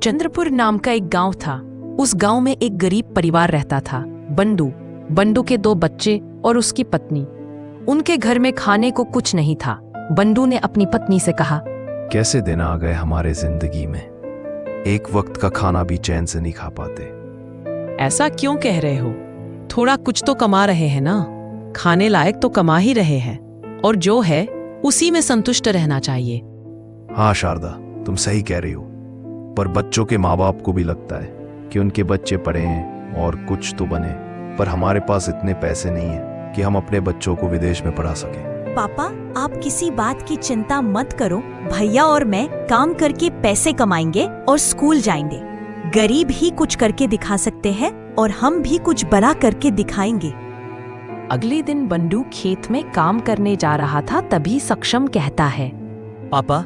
चंद्रपुर नाम का एक गांव था। उस गांव में एक गरीब परिवार रहता था। बंडू के 2 बच्चे और उसकी पत्नी। उनके घर में खाने को कुछ नहीं था। बंडू ने अपनी पत्नी से कहा, कैसे दिन आ गए हमारे जिंदगी में, एक वक्त का खाना भी चैन से नहीं खा पाते। ऐसा क्यों कह रहे हो? थोड़ा कुछ तो कमा रहे हैं ना, खाने लायक तो कमा ही रहे हैं, और जो है उसी में संतुष्ट रहना चाहिए। हाँ शारदा, तुम सही कह रही हो, पर बच्चों के माँ बाप को भी लगता है कि उनके बच्चे पढ़े हैं और कुछ तो बने, पर हमारे पास इतने पैसे नहीं है कि हम अपने बच्चों को विदेश में पढ़ा सकें। पापा, आप किसी बात की चिंता मत करो। भैया और मैं काम करके पैसे कमाएंगे और स्कूल जाएंगे। गरीब ही कुछ करके दिखा सकते हैं और हम भी कुछ बड़ा करके दिखाएंगे। अगले दिन बंडू खेत में काम करने जा रहा था, तभी सक्षम कहता है, पापा,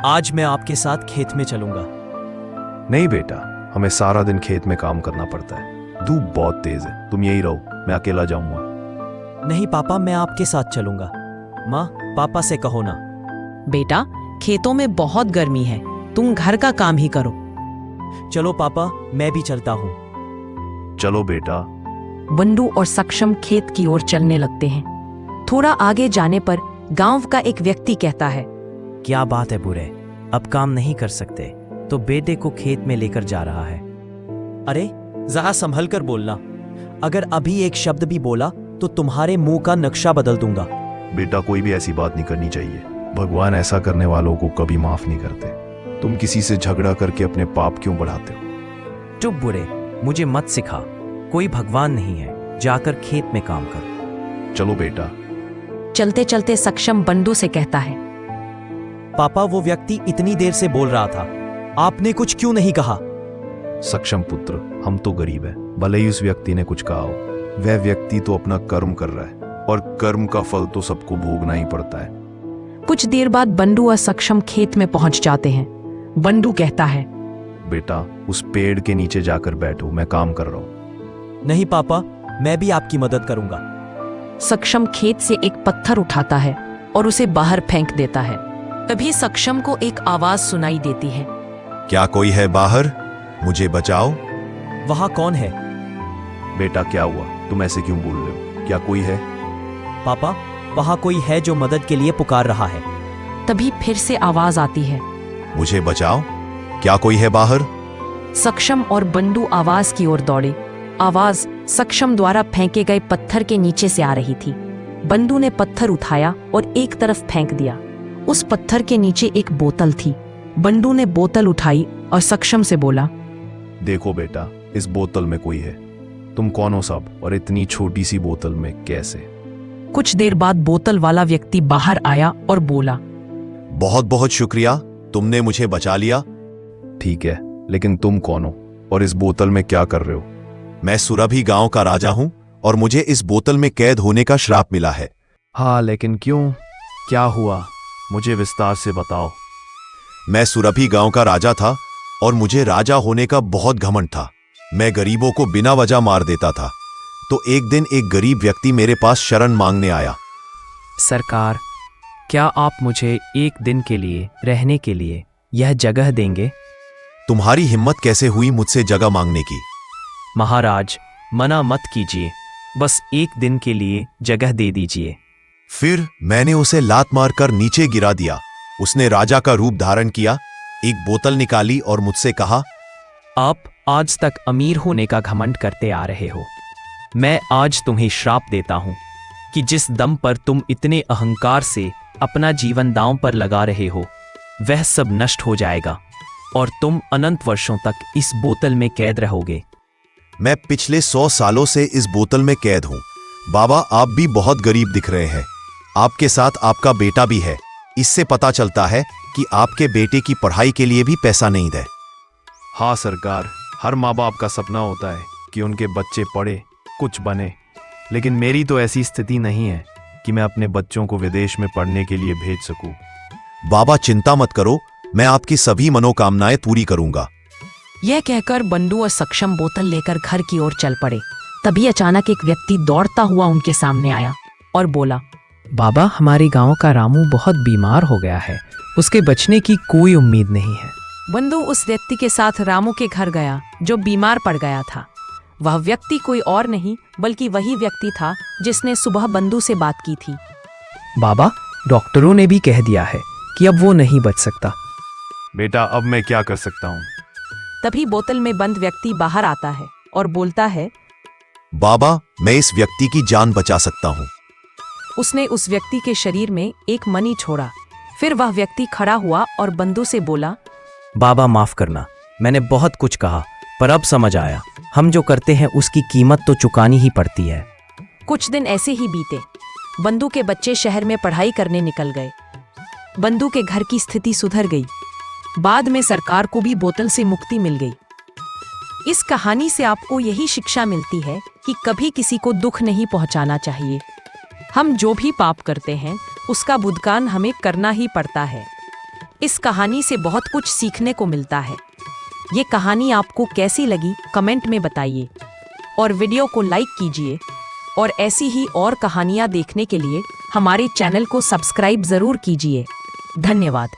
आज मैं आपके साथ खेत में चलूंगा। नहीं बेटा, हमें सारा दिन खेत में काम करना पड़ता है, धूप बहुत तेज है, तुम यही रहो, मैं अकेला जाऊंगा। नहीं पापा, मैं आपके साथ चलूंगा। माँ, पापा से कहो ना। बेटा, खेतों में बहुत गर्मी है, तुम घर का काम ही करो। चलो पापा, मैं भी चलता हूँ। चलो बेटा। बंडू और सक्षम खेत की ओर चलने लगते हैं। थोड़ा आगे जाने पर गांव का एक व्यक्ति कहता है, क्या बात है बुरे, अब काम नहीं कर सकते तो बेटे को खेत में लेकर जा रहा है। अरे जरा संभल कर बोलना, अगर अभी एक शब्द भी बोला तो तुम्हारे मुंह का नक्शा बदल दूंगा। बेटा, कोई भी ऐसी बात नहीं करनी चाहिए, भगवान ऐसा करने वालों को कभी माफ नहीं करते। तुम किसी से झगड़ा करके अपने पाप क्यों बढ़ाते हो? चुप बुरे, मुझे मत सिखा, कोई भगवान नहीं है, जाकर खेत में काम कर। चलो बेटा। चलते चलते सक्षम बंडू से कहता है, पापा, वो व्यक्ति इतनी देर से बोल रहा था, आपने कुछ क्यों नहीं कहा? सक्षम पुत्र, हम तो गरीब हैं, भले ही उस व्यक्ति ने कुछ कहा हो, वह व्यक्ति तो अपना कर्म कर रहा है और कर्म का फल तो सबको भोगना ही पड़ता है। कुछ देर बाद बंडू और सक्षम खेत में पहुंच जाते हैं। बंडू कहता है, बेटा, उस पेड़ के नीचे जाकर बैठो, मैं काम कर रहा हूं। नहीं पापा, मैं भी आपकी मदद करूंगा। सक्षम खेत से एक पत्थर उठाता है और उसे बाहर फेंक देता है। तभी सक्षम को एक आवाज सुनाई देती है, क्या कोई है बाहर? मुझे बचाओ। वहां कौन है? बेटा, क्या हुआ? तुम ऐसे क्यों बोल रहे हो? क्या कोई है? पापा, वहां कोई है जो मदद के लिए पुकार रहा है। तभी फिर से आवाज आती है, मुझे बचाओ, क्या कोई है बाहर? सक्षम और बंडू आवाज की ओर दौड़े। आवाज सक्षम द्वारा फेंके गए पत्थर के नीचे से आ रही थी। बंडू ने पत्थर उठाया और एक तरफ फेंक दिया। उस पत्थर के नीचे एक बोतल थी। बंडू ने बोतल उठाई और सक्षम से बोला, देखो बेटा, इस बोतल में कोई है। तुम कौन हो सब, और इतनी छोटी सी बोतल में कैसे? कुछ देर बाद बोतल वाला व्यक्ति बाहर आया और बोला, बहुत बहुत शुक्रिया, तुमने मुझे बचा लिया। ठीक है, लेकिन तुम कौन हो और इस बोतल में क्या कर रहे हो? मैं सुरभि गांव का राजा हूं और मुझे इस बोतल में कैद होने का श्राप मिला है। हाँ, लेकिन क्यों? क्या हुआ? मुझे विस्तार से बताओ। मैं सुरभि गांव का राजा था और मुझे राजा होने का बहुत घमंड था। मैं गरीबों को बिना वजह मार देता था। तो एक दिन एक गरीब व्यक्ति मेरे पास शरण मांगने आया। सरकार, क्या आप मुझे एक दिन के लिए रहने के लिए यह जगह देंगे? तुम्हारी हिम्मत कैसे हुई मुझसे जगह मांगने की? महाराज, मना मत कीजिए, बस एक दिन के लिए जगह दे दीजिए। फिर मैंने उसे लात मारकर नीचे गिरा दिया। उसने राजा का रूप धारण किया, एक बोतल निकाली और मुझसे कहा, आप आज तक अमीर होने का घमंड करते आ रहे हो। मैं आज तुम्हें श्राप देता हूं कि जिस दम पर तुम इतने अहंकार से अपना जीवन दांव पर लगा रहे हो, वह सब नष्ट हो जाएगा और तुम अनंत वर्षों तक इस बोतल में कैद रहोगे। मैं पिछले 100 सालों से इस बोतल में कैद हूं। बाबा, आप भी बहुत गरीब दिख रहे हैं। आपके साथ आपका बेटा भी है। इससे पता चलता है कि आपके बेटे की पढ़ाई के लिए भी पैसा नहीं है। हाँ सरकार, हर माँ बाप का सपना होता है कि उनके बच्चे पढ़े, कुछ बने, लेकिन मेरी तो ऐसी स्थिति नहीं है कि मैं अपने बच्चों को विदेश में पढ़ने के लिए भेज सकूं। बाबा, चिंता मत करो, मैं आपकी सभी मनोकामनाएं पूरी करूंगा। यह कहकर बंडू और सक्षम बोतल लेकर घर की ओर चल पड़े। तभी अचानक एक व्यक्ति दौड़ता हुआ उनके सामने आया और बोला, बाबा, हमारे गांव का रामू बहुत बीमार हो गया है, उसके बचने की कोई उम्मीद नहीं है। बंधु उस व्यक्ति के साथ रामू के घर गया जो बीमार पड़ गया था। वह व्यक्ति कोई और नहीं बल्कि वही व्यक्ति था जिसने सुबह बंधु से बात की थी। बाबा, डॉक्टरों ने भी कह दिया है कि अब वो नहीं बच सकता। बेटा, अब मैं क्या कर सकता हूँ? तभी बोतल में बंद व्यक्ति बाहर आता है और बोलता है, बाबा, मैं इस व्यक्ति की जान बचा सकता हूँ। उसने उस व्यक्ति के शरीर में एक मनी छोड़ा। फिर वह व्यक्ति खड़ा हुआ और बंधु से बोला, बाबा माफ करना, मैंने बहुत कुछ कहा पर अब समझ आया, हम जो करते हैं उसकी कीमत तो चुकानी ही पड़ती है। कुछ दिन ऐसे ही बीते। बंधु के बच्चे शहर में पढ़ाई करने निकल गए। बंधु के घर की स्थिति सुधर गई। बाद में सरकार को भी बोतल से मुक्ति मिल गई। इस कहानी से आपको यही शिक्षा मिलती है कि कभी किसी को दुख नहीं पहुंचाना चाहिए। हम जो भी पाप करते हैं उसका भुगतान हमें करना ही पड़ता है। इस कहानी से बहुत कुछ सीखने को मिलता है। ये कहानी आपको कैसी लगी कमेंट में बताइए और वीडियो को लाइक कीजिए और ऐसी ही और कहानियाँ देखने के लिए हमारे चैनल को सब्सक्राइब जरूर कीजिए। धन्यवाद।